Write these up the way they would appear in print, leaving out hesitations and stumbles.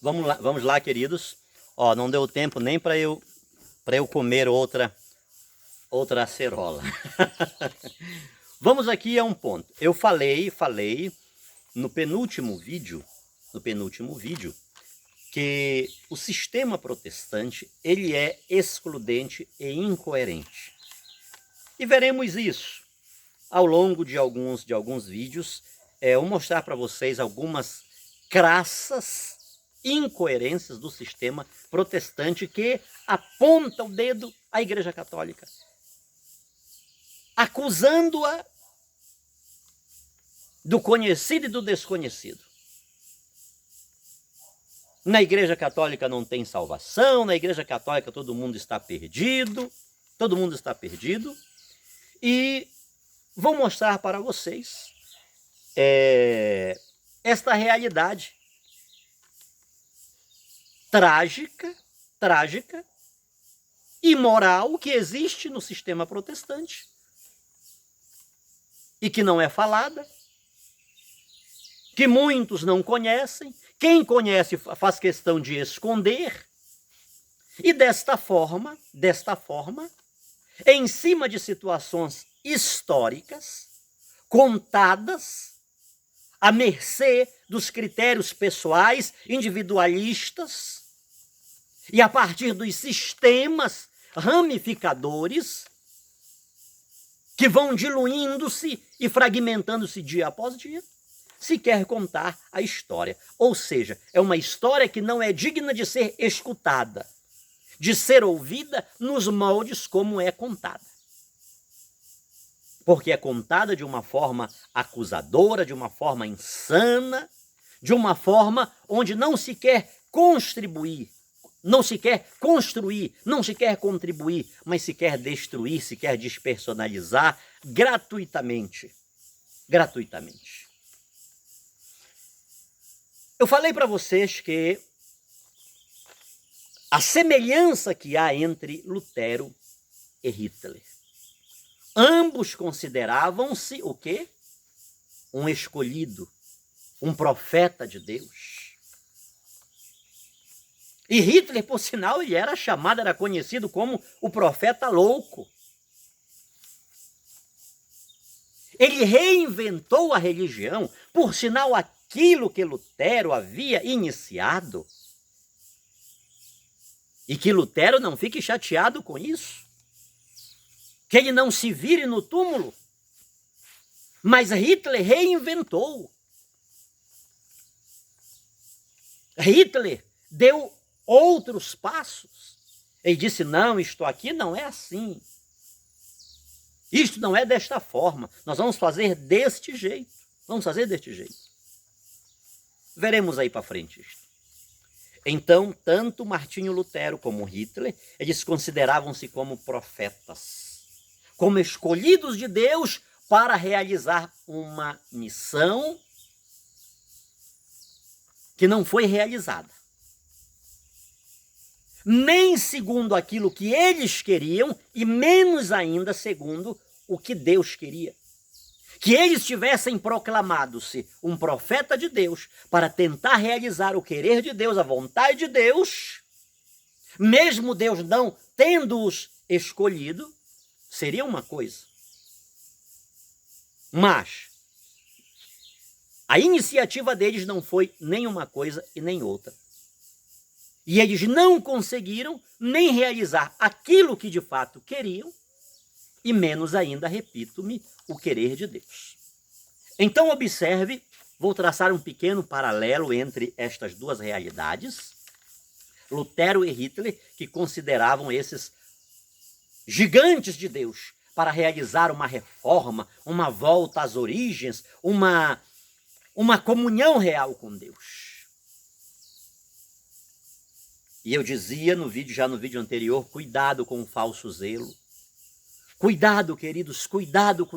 vamos lá, queridos. Ó, não deu tempo nem para eu comer outra acerola. Vamos aqui a um ponto. Eu falei no penúltimo vídeo, que o sistema protestante, ele é excludente e incoerente. E veremos isso ao longo de alguns vídeos. Eu vou mostrar para vocês algumas crassas incoerências do sistema protestante que aponta o dedo à Igreja Católica, acusando-a do conhecido e do desconhecido. Na Igreja Católica não tem salvação, na Igreja Católica todo mundo está perdido, e vou mostrar para vocês esta realidade trágica, imoral que existe no sistema protestante e que não é falada, que muitos não conhecem, quem conhece faz questão de esconder, e desta forma, em cima de situações históricas, contadas, à mercê dos critérios pessoais, individualistas, e a partir dos sistemas ramificadores que vão diluindo-se e fragmentando-se dia após dia, se quer contar a história. Ou seja, é uma história que não é digna de ser escutada, de ser ouvida nos moldes como é contada. Porque é contada de uma forma acusadora, de uma forma insana, de uma forma onde não se quer contribuir, não se quer construir, não se quer contribuir, mas se quer destruir, se quer despersonalizar gratuitamente. Eu falei para vocês que a semelhança que há entre Lutero e Hitler. Ambos consideravam-se o quê? Um escolhido, um profeta de Deus. E Hitler, por sinal, ele era conhecido como o profeta louco. Ele reinventou a religião, por sinal, aquilo que Lutero havia iniciado. E que Lutero não fique chateado com isso. Que ele não se vire no túmulo. Mas Hitler reinventou. Hitler deu outros passos. Ele disse, não, isto aqui não é assim. Isto não é desta forma. Nós vamos fazer deste jeito. Veremos aí para frente isto. Então, tanto Martinho Lutero como Hitler, eles consideravam-se como profetas, como escolhidos de Deus para realizar uma missão que não foi realizada. Nem segundo aquilo que eles queriam, e menos ainda segundo o que Deus queria. Que eles tivessem proclamado-se um profeta de Deus para tentar realizar o querer de Deus, a vontade de Deus, mesmo Deus não tendo-os escolhido, seria uma coisa. Mas a iniciativa deles não foi nem uma coisa e nem outra. E eles não conseguiram nem realizar aquilo que de fato queriam, e menos ainda, repito-me, o querer de Deus. Então observe, vou traçar um pequeno paralelo entre estas duas realidades, Lutero e Hitler, que consideravam esses gigantes de Deus para realizar uma reforma, uma volta às origens, uma comunhão real com Deus. E eu dizia já no vídeo anterior, cuidado com o falso zelo. Cuidado, queridos, cuidado.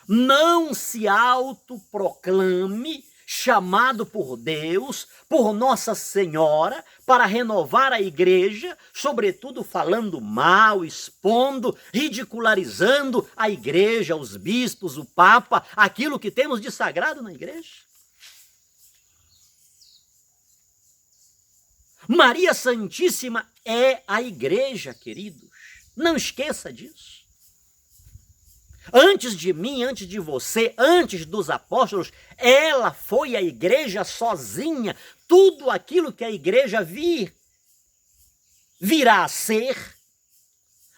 Não se autoproclame chamado por Deus, por Nossa Senhora, para renovar a igreja, sobretudo falando mal, expondo, ridicularizando a igreja, os bispos, o Papa, aquilo que temos de sagrado na igreja. Maria Santíssima é a igreja, queridos. Não esqueça disso. Antes de mim, antes de você, antes dos apóstolos, ela foi a igreja sozinha. Tudo aquilo que a igreja virá a ser,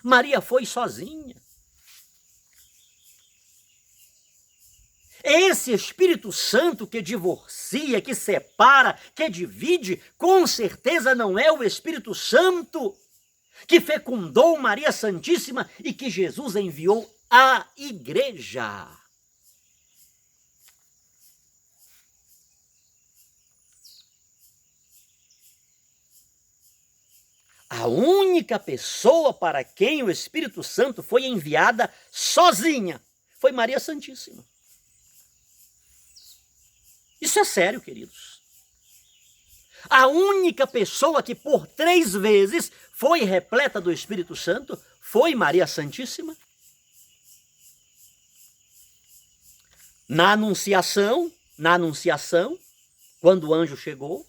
Maria foi sozinha. Esse Espírito Santo que divorcia, que separa, que divide, com certeza não é o Espírito Santo que fecundou Maria Santíssima e que Jesus enviou à igreja. A única pessoa para quem o Espírito Santo foi enviada sozinha foi Maria Santíssima. Isso é sério, queridos. A única pessoa que por 3 vezes foi repleta do Espírito Santo foi Maria Santíssima. Na anunciação, quando o anjo chegou,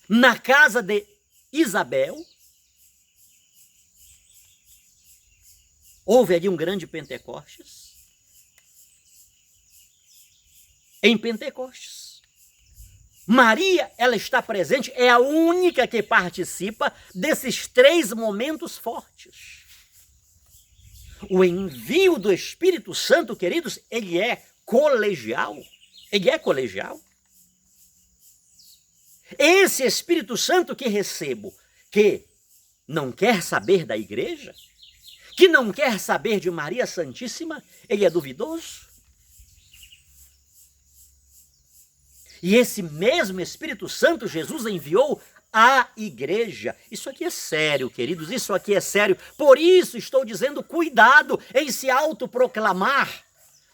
na casa de Isabel, houve ali um grande Pentecostes. Em Pentecostes, Maria, ela está presente, é a única que participa desses 3 momentos fortes. O envio do Espírito Santo, queridos, ele é colegial. Ele é colegial. Esse Espírito Santo que recebo, que não quer saber da igreja, que não quer saber de Maria Santíssima, ele é duvidoso. E esse mesmo Espírito Santo Jesus enviou à igreja. Isso aqui é sério, queridos, isso aqui é sério. Por isso estou dizendo, cuidado em se autoproclamar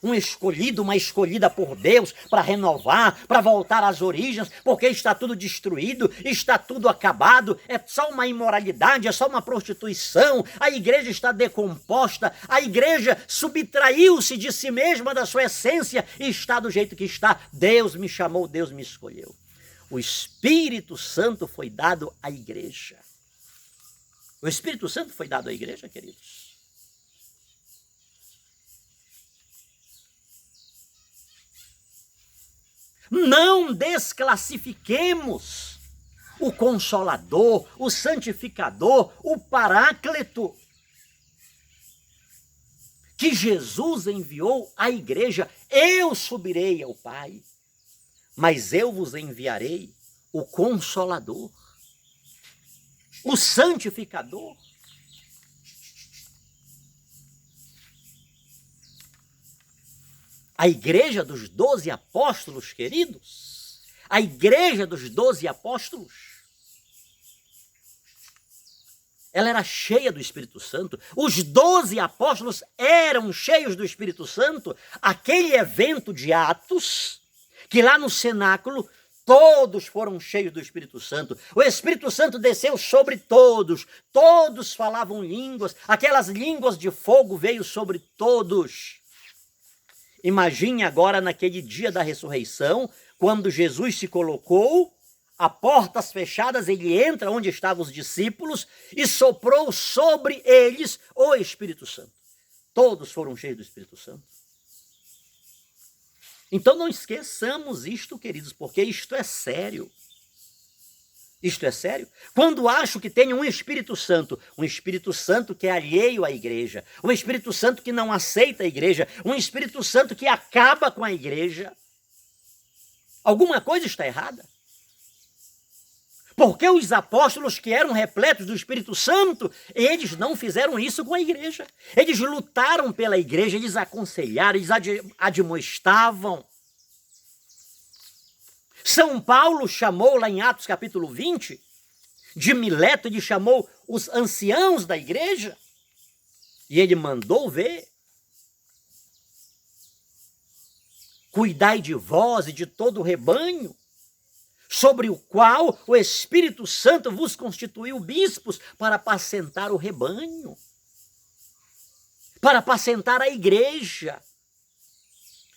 um escolhido, uma escolhida por Deus para renovar, para voltar às origens, porque está tudo destruído, está tudo acabado, é só uma imoralidade, é só uma prostituição, a igreja está decomposta, a igreja subtraiu-se de si mesma, da sua essência, e está do jeito que está. Deus me chamou, Deus me escolheu. O Espírito Santo foi dado à igreja. O Espírito Santo foi dado à igreja, queridos. Não desclassifiquemos o Consolador, o Santificador, o Paráclito que Jesus enviou à igreja. Eu subirei ao Pai, mas eu vos enviarei o Consolador, o Santificador. A igreja dos 12 apóstolos, queridos, a igreja dos 12 apóstolos, ela era cheia do Espírito Santo. Os 12 apóstolos eram cheios do Espírito Santo. Aquele evento de Atos, que lá no cenáculo, todos foram cheios do Espírito Santo. O Espírito Santo desceu sobre todos. Todos falavam línguas. Aquelas línguas de fogo veio sobre todos. Imagine agora naquele dia da ressurreição, quando Jesus se colocou, a portas fechadas, ele entra onde estavam os discípulos e soprou sobre eles o Espírito Santo. Todos foram cheios do Espírito Santo. Então não esqueçamos isto, queridos, porque isto é sério. Isto é sério? Quando acho que tenho um Espírito Santo que é alheio à igreja, um Espírito Santo que não aceita a igreja, um Espírito Santo que acaba com a igreja, alguma coisa está errada. Porque os apóstolos que eram repletos do Espírito Santo, eles não fizeram isso com a igreja. Eles lutaram pela igreja, eles aconselharam, eles admoestavam. São Paulo chamou lá em Atos capítulo 20, de Mileto, ele chamou os anciãos da igreja e ele mandou ver. Cuidai de vós e de todo o rebanho, sobre o qual o Espírito Santo vos constituiu bispos para apacentar o rebanho, para apacentar a igreja.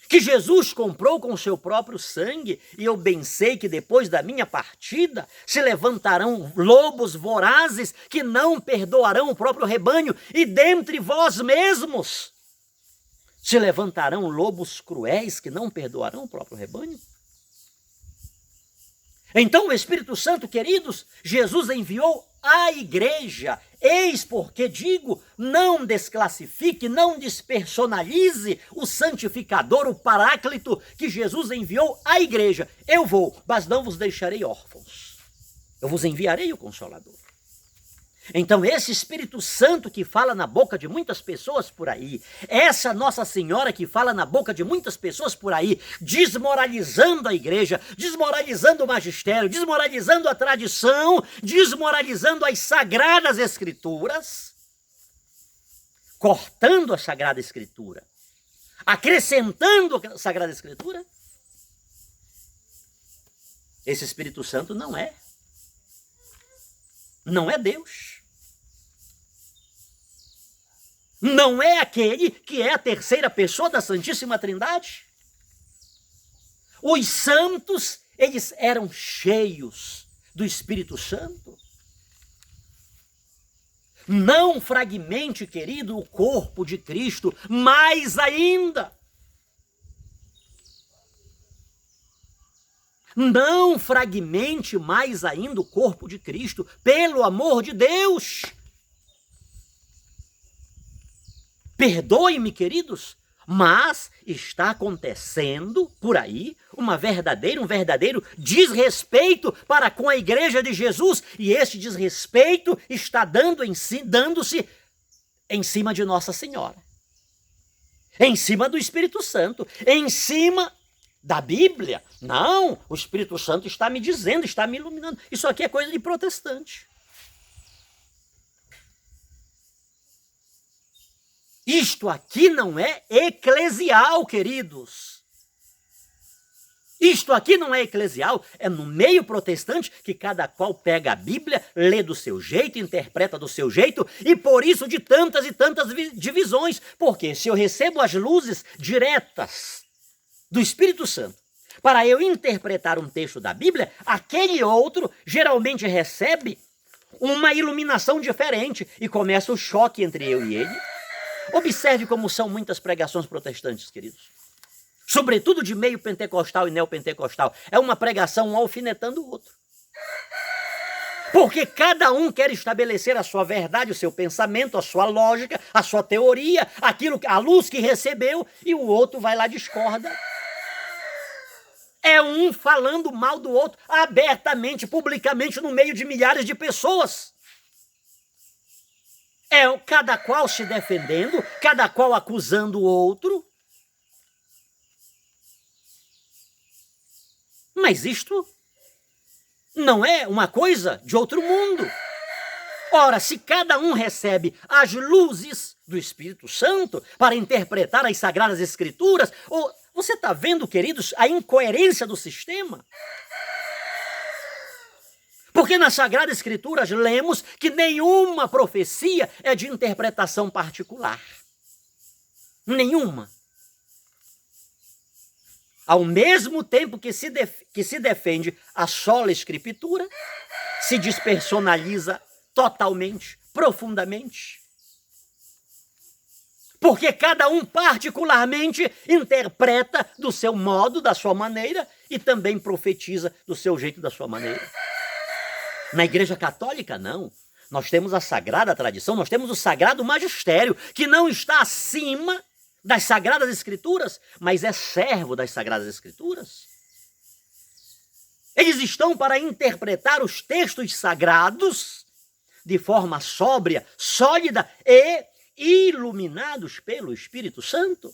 que Jesus comprou com o seu próprio sangue, e eu bem sei que depois da minha partida se levantarão lobos vorazes que não perdoarão o próprio rebanho, e dentre vós mesmos se levantarão lobos cruéis que não perdoarão o próprio rebanho. Então o Espírito Santo, queridos, Jesus enviou à igreja. Eis porque digo, não desclassifique, não despersonalize o santificador, o paráclito que Jesus enviou à igreja. Eu vou, mas não vos deixarei órfãos. Eu vos enviarei o Consolador. Então esse Espírito Santo que fala na boca de muitas pessoas por aí, essa Nossa Senhora que fala na boca de muitas pessoas por aí, desmoralizando a igreja, desmoralizando o magistério, desmoralizando a tradição, desmoralizando as sagradas escrituras, cortando a Sagrada Escritura, acrescentando a Sagrada Escritura, esse Espírito Santo não é Deus. Não é aquele que é a terceira pessoa da Santíssima Trindade. Os santos, eles eram cheios do Espírito Santo. Não fragmente, querido, o corpo de Cristo, mais ainda. Não fragmente mais ainda o corpo de Cristo, pelo amor de Deus. Perdoe-me, queridos, mas está acontecendo por aí um verdadeiro desrespeito para com a igreja de Jesus, e esse desrespeito está dando-se em cima de Nossa Senhora, em cima do Espírito Santo, em cima da Bíblia. Não, o Espírito Santo está me dizendo, está me iluminando. Isso aqui é coisa de protestante. Isto aqui não é eclesial, queridos. Isto aqui não é eclesial, é no meio protestante que cada qual pega a Bíblia, lê do seu jeito, interpreta do seu jeito, e por isso de tantas e tantas divisões. Porque se eu recebo as luzes diretas do Espírito Santo para eu interpretar um texto da Bíblia, aquele outro geralmente recebe uma iluminação diferente e começa o choque entre eu e ele. Observe como são muitas pregações protestantes, queridos. Sobretudo de meio pentecostal e neopentecostal. É uma pregação um alfinetando o outro. Porque cada um quer estabelecer a sua verdade, o seu pensamento, a sua lógica, a sua teoria, a luz que recebeu, e o outro vai lá e discorda. É um falando mal do outro, abertamente, publicamente, no meio de milhares de pessoas. É cada qual se defendendo, cada qual acusando o outro. Mas isto não é uma coisa de outro mundo. Ora, se cada um recebe as luzes do Espírito Santo para interpretar as Sagradas Escrituras, você está vendo, queridos, a incoerência do sistema? Porque nas Sagradas Escrituras lemos que nenhuma profecia é de interpretação particular. Nenhuma. Ao mesmo tempo que se defende a sola Escritura, se despersonaliza totalmente, profundamente. Porque cada um particularmente interpreta do seu modo, da sua maneira, e também profetiza do seu jeito, da sua maneira. Na Igreja Católica, não. Nós temos a sagrada tradição, nós temos o sagrado magistério, que não está acima das Sagradas Escrituras, mas é servo das Sagradas Escrituras. Eles estão para interpretar os textos sagrados de forma sóbria, sólida e iluminados pelo Espírito Santo.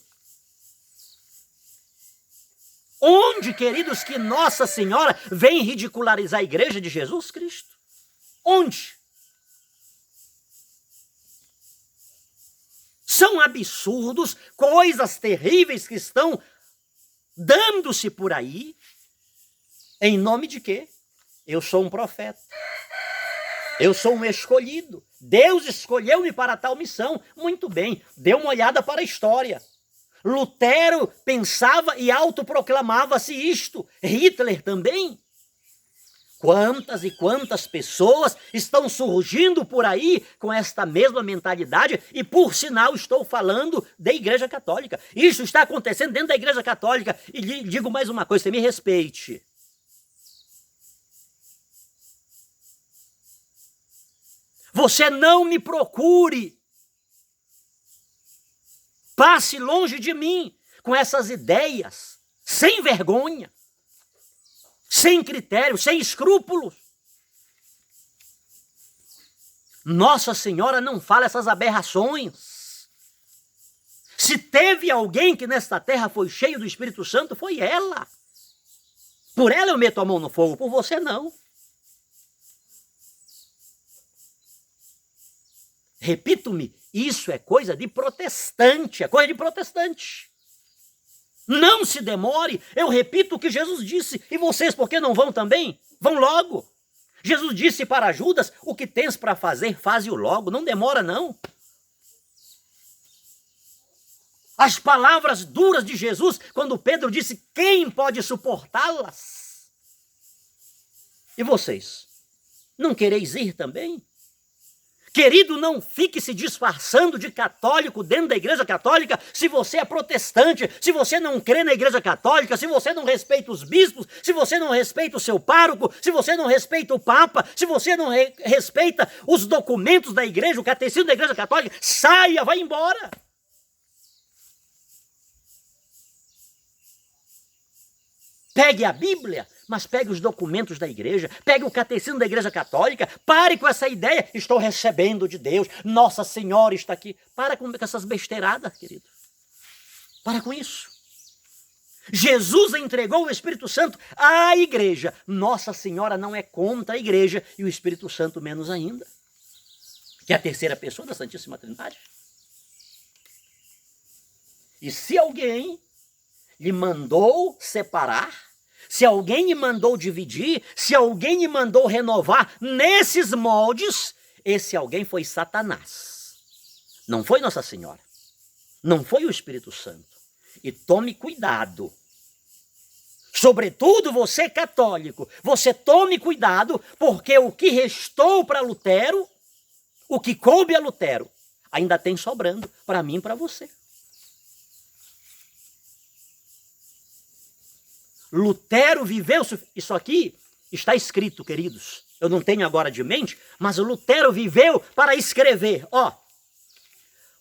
Onde, queridos, que Nossa Senhora vem ridicularizar a Igreja de Jesus Cristo? Onde? São absurdos, coisas terríveis que estão dando-se por aí. Em nome de quê? Eu sou um profeta. Eu sou um escolhido. Deus escolheu-me para tal missão. Muito bem, dê uma olhada para a história. Lutero pensava e autoproclamava-se isto. Hitler também. Quantas e quantas pessoas estão surgindo por aí com esta mesma mentalidade e, por sinal, estou falando da Igreja Católica. Isso está acontecendo dentro da Igreja Católica. E lhe digo mais uma coisa, você me respeite. Você não me procure. Passe longe de mim com essas ideias, sem vergonha, sem critério, sem escrúpulos. Nossa Senhora não fala essas aberrações. Se teve alguém que nesta terra foi cheio do Espírito Santo, foi ela. Por ela eu meto a mão no fogo, por você não. Repito-me, isso é coisa de protestante, é coisa de protestante. Não se demore, eu repito o que Jesus disse, e vocês por que não vão também? Vão logo. Jesus disse para Judas, o que tens para fazer, faze-o logo, não demora não. As palavras duras de Jesus, quando Pedro disse, quem pode suportá-las? E vocês, não quereis ir também? Querido, não fique se disfarçando de católico dentro da Igreja Católica se você é protestante, se você não crê na Igreja Católica, se você não respeita os bispos, se você não respeita o seu pároco, se você não respeita o Papa, se você não respeita os documentos da Igreja, o catecismo da Igreja Católica, saia, vai embora. Pegue a Bíblia, mas pegue os documentos da igreja, pegue o catecismo da Igreja Católica, pare com essa ideia, estou recebendo de Deus, Nossa Senhora está aqui. Para com essas besteiradas, querido. Para com isso. Jesus entregou o Espírito Santo à igreja. Nossa Senhora não é contra a igreja e o Espírito Santo menos ainda. Que é a terceira pessoa da Santíssima Trindade. E se alguém lhe mandou separar, se alguém lhe mandou dividir, se alguém lhe mandou renovar nesses moldes, esse alguém foi Satanás. Não foi Nossa Senhora. Não foi o Espírito Santo. E tome cuidado. Sobretudo você católico, você tome cuidado, porque o que restou para Lutero, o que coube a Lutero, ainda tem sobrando para mim e para você. Lutero viveu, isso aqui está escrito, queridos, eu não tenho agora de mente, mas o Lutero viveu para escrever,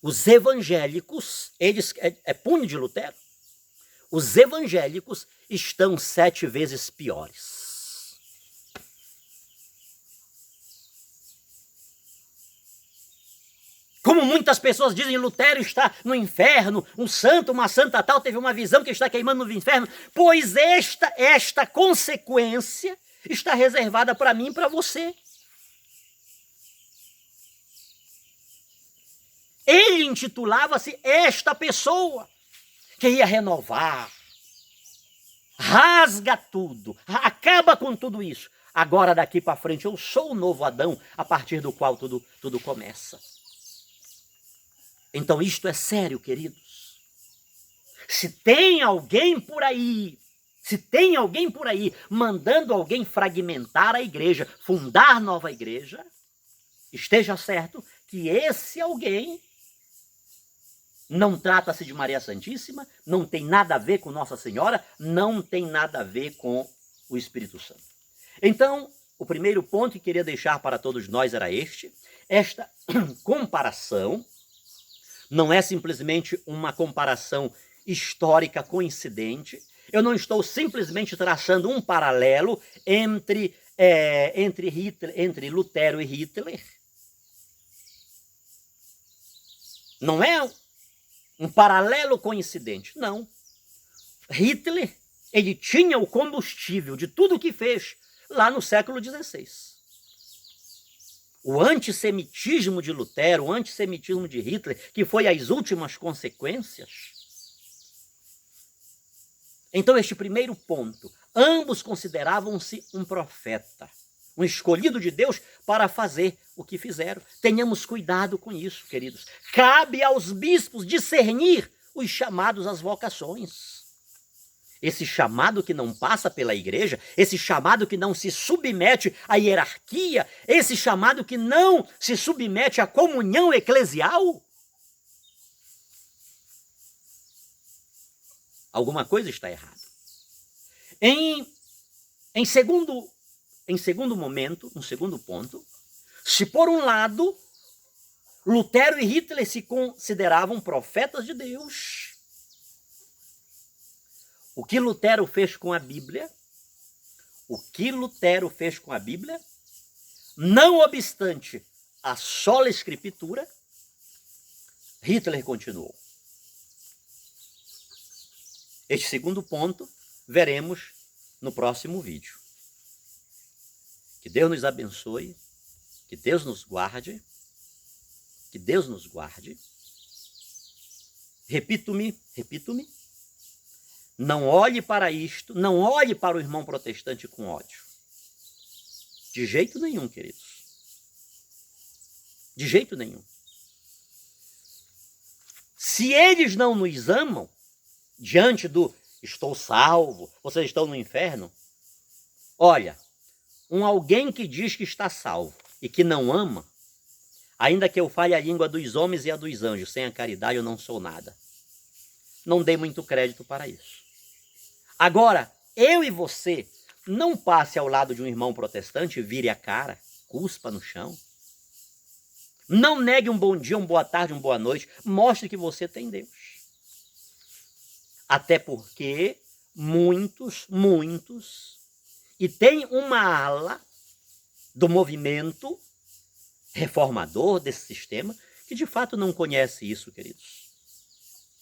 os evangélicos, eles, é punho de Lutero, os evangélicos estão 7 vezes piores. Como muitas pessoas dizem, Lutero está no inferno, um santo, uma santa tal, teve uma visão que está queimando no inferno, pois esta consequência está reservada para mim e para você. Ele intitulava-se esta pessoa, que ia renovar, rasga tudo, acaba com tudo isso. Agora daqui para frente eu sou o novo Adão, a partir do qual tudo começa. Então isto é sério, queridos. Se tem alguém por aí mandando alguém fragmentar a igreja, fundar nova igreja, esteja certo que esse alguém não trata-se de Maria Santíssima, não tem nada a ver com Nossa Senhora, não tem nada a ver com o Espírito Santo. Então, o primeiro ponto que queria deixar para todos nós era esta comparação. Não é simplesmente uma comparação histórica coincidente. Eu não estou simplesmente traçando um paralelo entre Lutero e Hitler. Não é um paralelo coincidente, não. Hitler, ele tinha o combustível de tudo o que fez lá no século XVI. O antissemitismo de Lutero, o antissemitismo de Hitler, que foi as últimas consequências. Então, este primeiro ponto, ambos consideravam-se um profeta, um escolhido de Deus para fazer o que fizeram. Tenhamos cuidado com isso, queridos. Cabe aos bispos discernir os chamados às vocações. Esse chamado que não passa pela igreja, esse chamado que não se submete à hierarquia, esse chamado que não se submete à comunhão eclesial. Alguma coisa está errada. Em segundo momento, um segundo ponto, se por um lado Lutero e Hitler se consideravam profetas de Deus, o que Lutero fez com a Bíblia, não obstante a sola Escritura, Hitler continuou. Este segundo ponto veremos no próximo vídeo. Que Deus nos abençoe, que Deus nos guarde, Repito-me, não olhe para isto, não olhe para o irmão protestante com ódio. De jeito nenhum, queridos. De jeito nenhum. Se eles não nos amam, diante do estou salvo, vocês estão no inferno, olha, alguém que diz que está salvo e que não ama, ainda que eu fale a língua dos homens e a dos anjos, sem a caridade eu não sou nada. Não dê muito crédito para isso. Agora, eu e você, não passe ao lado de um irmão protestante, vire a cara, cuspa no chão. Não negue um bom dia, uma boa tarde, uma boa noite. Mostre que você tem Deus. Até porque muitos, e tem uma ala do movimento reformador desse sistema que de fato não conhece isso, queridos.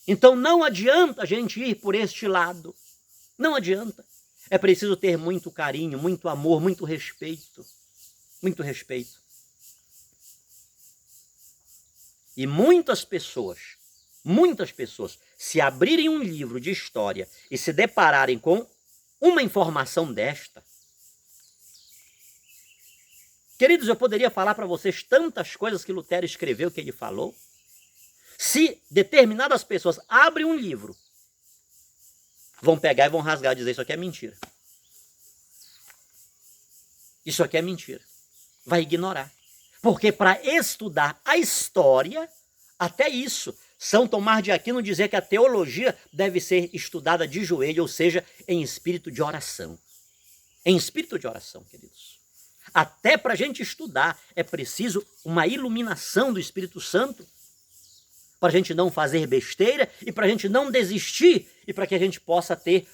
Então não adianta a gente ir por este lado. Não adianta. É preciso ter muito carinho, muito amor, muito respeito. Muito respeito. E muitas pessoas, se abrirem um livro de história e se depararem com uma informação desta, queridos, eu poderia falar para vocês tantas coisas que Lutero escreveu, que ele falou. Se determinadas pessoas abrem um livro, vão pegar e vão rasgar e dizer, isso aqui é mentira. Isso aqui é mentira. Vai ignorar. Porque para estudar a história, até isso, São Tomás de Aquino dizia que a teologia deve ser estudada de joelho, ou seja, em espírito de oração. Em espírito de oração, queridos. Até para a gente estudar é preciso uma iluminação do Espírito Santo, para a gente não fazer besteira e para a gente não desistir e para que a gente possa ter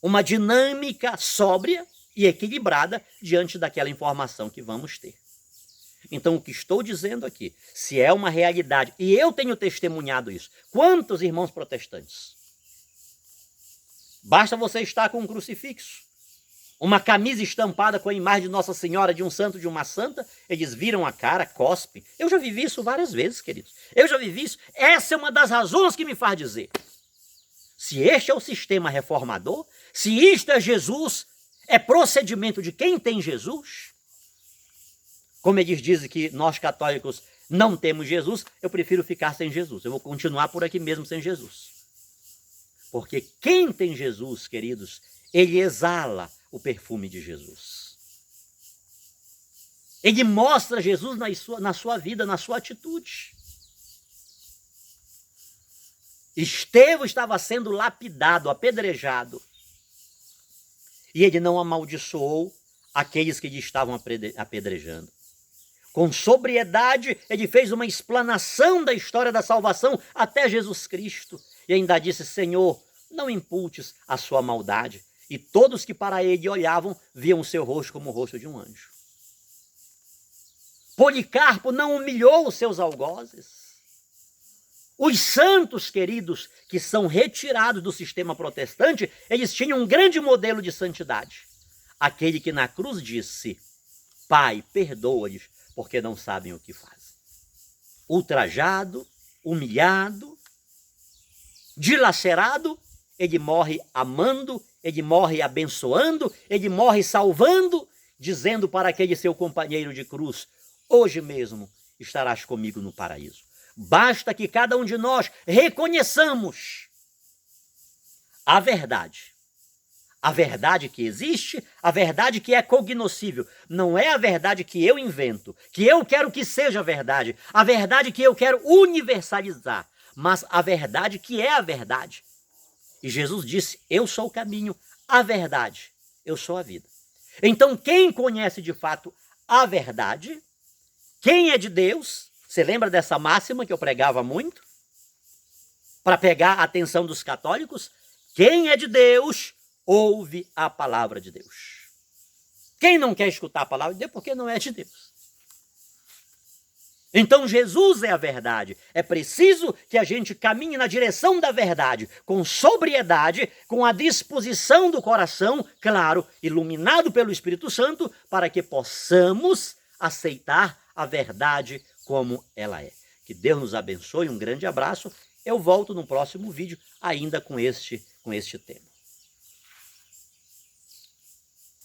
uma dinâmica sóbria e equilibrada diante daquela informação que vamos ter. Então, o que estou dizendo aqui, se é uma realidade, e eu tenho testemunhado isso, quantos irmãos protestantes? Basta você estar com um crucifixo, uma camisa estampada com a imagem de Nossa Senhora, de um santo, de uma santa, eles viram a cara, cospem. Eu já vivi isso várias vezes, queridos. Eu já vivi isso. Essa é uma das razões que me faz dizer. Se este é o sistema reformador, se isto é Jesus, é procedimento de quem tem Jesus, como eles dizem que nós católicos não temos Jesus, eu prefiro ficar sem Jesus. Eu vou continuar por aqui mesmo sem Jesus. Porque quem tem Jesus, queridos, ele exala o perfume de Jesus. Ele mostra Jesus na sua vida, na sua atitude. Estevão estava sendo lapidado, apedrejado. E ele não amaldiçoou aqueles que lhe estavam apedrejando. Com sobriedade, ele fez uma explanação da história da salvação até Jesus Cristo. E ainda disse, Senhor, não imputes a sua maldade. E todos que para ele olhavam, viam o seu rosto como o rosto de um anjo. Policarpo não humilhou os seus algozes. Os santos, queridos, que são retirados do sistema protestante, eles tinham um grande modelo de santidade. Aquele que na cruz disse, Pai, perdoa-lhes, porque não sabem o que fazem. Ultrajado, humilhado, dilacerado, ele morre amando, ele morre abençoando, ele morre salvando, dizendo para aquele seu companheiro de cruz, hoje mesmo estarás comigo no paraíso. Basta que cada um de nós reconheçamos a verdade. A verdade que existe, a verdade que é cognoscível. Não é a verdade que eu invento, que eu quero que seja verdade, a verdade que eu quero universalizar, mas a verdade que é a verdade. E Jesus disse: eu sou o caminho, a verdade, eu sou a vida. Então, quem conhece de fato a verdade, quem é de Deus, você lembra dessa máxima que eu pregava muito? Para pegar a atenção dos católicos? Quem é de Deus, ouve a palavra de Deus. Quem não quer escutar a palavra de Deus, porque não é de Deus. Então Jesus é a verdade. É preciso que a gente caminhe na direção da verdade, com sobriedade, com a disposição do coração, claro, iluminado pelo Espírito Santo, para que possamos aceitar a verdade como ela é. Que Deus nos abençoe, um grande abraço. Eu volto no próximo vídeo ainda com este tema.